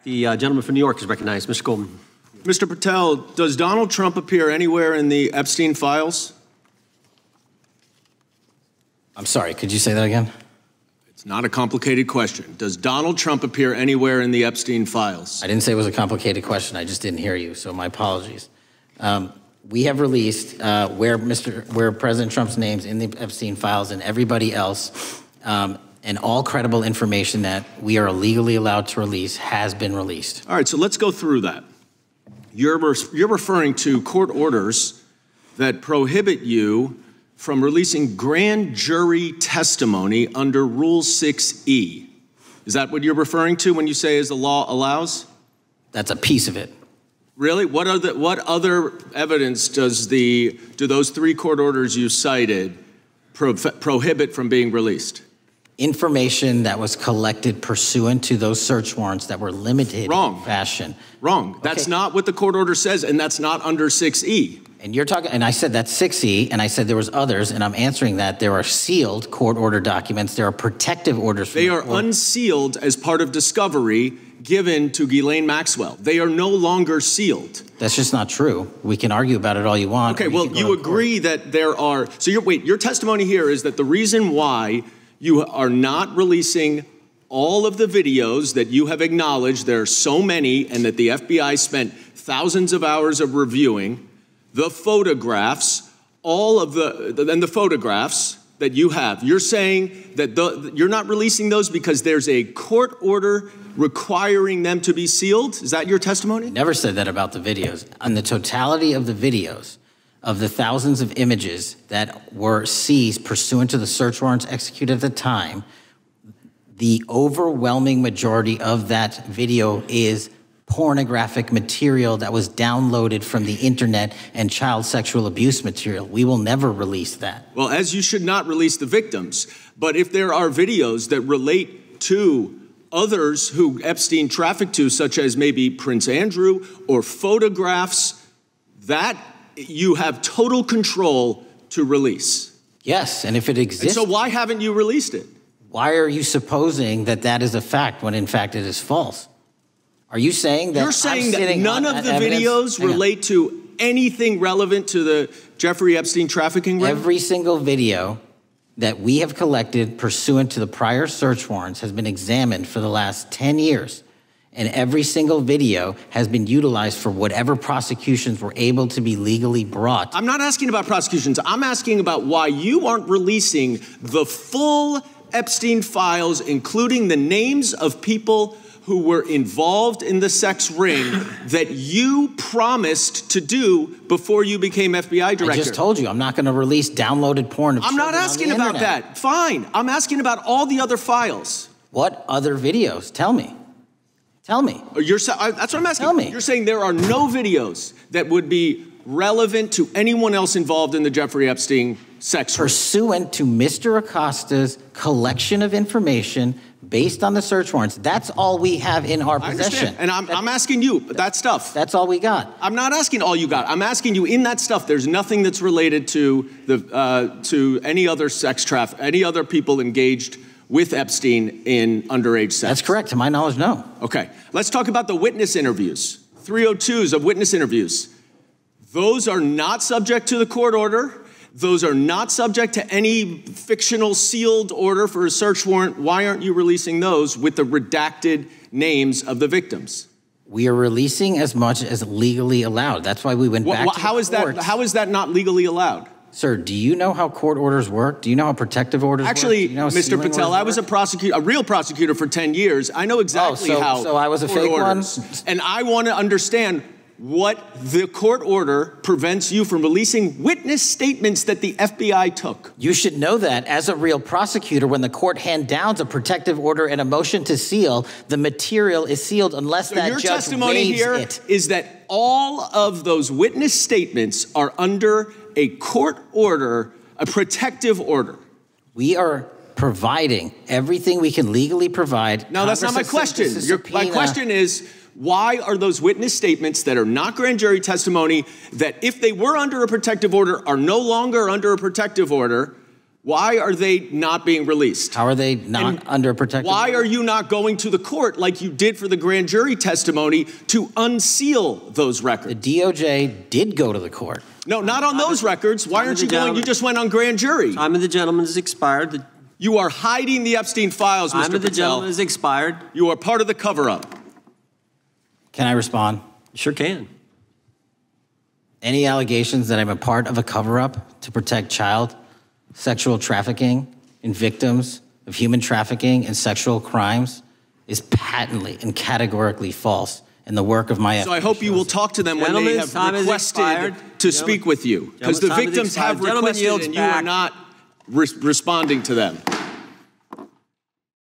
The gentleman from New York is recognized. Mr. Goldman. Mr. Patel, does Donald Trump appear anywhere in the Epstein files? I'm sorry, could you say that again? It's not a complicated question. Does Donald Trump appear anywhere in the Epstein files? I didn't say it was a complicated question. I just didn't hear you, so my apologies. We have released where President Trump's name's in the Epstein files and everybody else, and all credible information that we are legally allowed to release has been released. All right, so let's go through that. You're referring to court orders that prohibit you from releasing grand jury testimony under Rule 6E. Is that what you're referring to when you say as the law allows? That's a piece of it. Really? What other evidence do those three court orders you cited prohibit from being released? Information that was collected pursuant to those search warrants that were limited in fashion. Wrong. That's not what the court order says, and that's not under 6E. And you're talking, and I said that's 6E, and I said there was others, and I'm answering that. There are sealed court order documents. There are protective orders. They are unsealed as part of discovery given to Ghislaine Maxwell. They are no longer sealed. That's just not true. We can argue about it all you want. Okay, well, you agree that there are, so your testimony here is that the reason why you are not releasing all of the videos that you have acknowledged, there are so many, and that the FBI spent thousands of hours of reviewing, the photographs, and the photographs that you have. You're saying that you're not releasing those because there's a court order requiring them to be sealed? Is that your testimony? I never said that about the videos. On the totality of the videos, of the thousands of images that were seized pursuant to the search warrants executed at the time, the overwhelming majority of that video is pornographic material that was downloaded from the internet and child sexual abuse material. We will never release that. Well, as you should not release the victims, but if there are videos that relate to others who Epstein trafficked to, such as maybe Prince Andrew, or photographs, that you have total control to release. Yes, and if it exists. And so why haven't you released it? Why are you supposing that that is a fact when in fact it is false? Are you saying that? You're saying that none of the videos relate to anything relevant to the Jeffrey Epstein trafficking ring? Every single video that we have collected pursuant to the prior search warrants has been examined for the last 10 years. And every single video has been utilized for whatever prosecutions were able to be legally brought. I'm not asking about prosecutions. I'm asking about why you aren't releasing the full Epstein files, including the names of people who were involved in the sex ring that you promised to do before you became FBI director. I just told you, I'm not going to release downloaded porn of children on the internet. I'm not asking about that. Fine. I'm asking about all the other files. What other videos? Tell me. Tell me. That's what I'm asking. Tell me. You're saying there are no videos that would be relevant to anyone else involved in the Jeffrey Epstein sex ring. Pursuant to Mr. Acosta's collection of information based on the search warrants. That's all we have in our possession. And I'm asking you, that stuff. That's all we got. I'm not asking all you got. I'm asking you, in that stuff, there's nothing that's related to any other sex traffic, any other people engaged with Epstein in underage sex. That's correct. To my knowledge, no. Okay. Let's talk about the witness interviews. 302s of witness interviews. Those are not subject to the court order. Those are not subject to any fictional sealed order for a search warrant. Why aren't you releasing those with the redacted names of the victims? We are releasing as much as legally allowed. That's why we went back to the courts. How is that not legally allowed? Sir, do you know how court orders work? Do you know how protective orders work? Actually, Mr. Patel, I was a real prosecutor for 10 years. I know exactly how. So I was a fake one? And I want to understand what the court order prevents you from releasing witness statements that the FBI took. You should know that as a real prosecutor, when the court hand downs a protective order and a motion to seal, the material is sealed unless that judge waives it. Your testimony here is that all of those witness statements are under a court order, a protective order. We are providing everything we can legally provide. No, that's not my question. My question is, why are those witness statements that are not grand jury testimony, that if they were under a protective order are no longer under a protective order, Why are they not being released? How are they not under protective Why order? are you not going to the court like you did for the grand jury testimony to unseal those records? The DOJ did go to the court. No, not on those records. Why aren't you going? You just went on grand jury. Time of the gentleman has expired. You are hiding the Epstein files, Mr. Patel. Time of the gentleman has expired. You are part of the cover-up. Can I respond? Sure can. Any allegations that I'm a part of a cover-up to protect child sexual trafficking and victims of human trafficking and sexual crimes is patently and categorically false in the work of my... So I hope you will talk to them when they have requested to speak with you, because the victims have requested and you are not responding to them.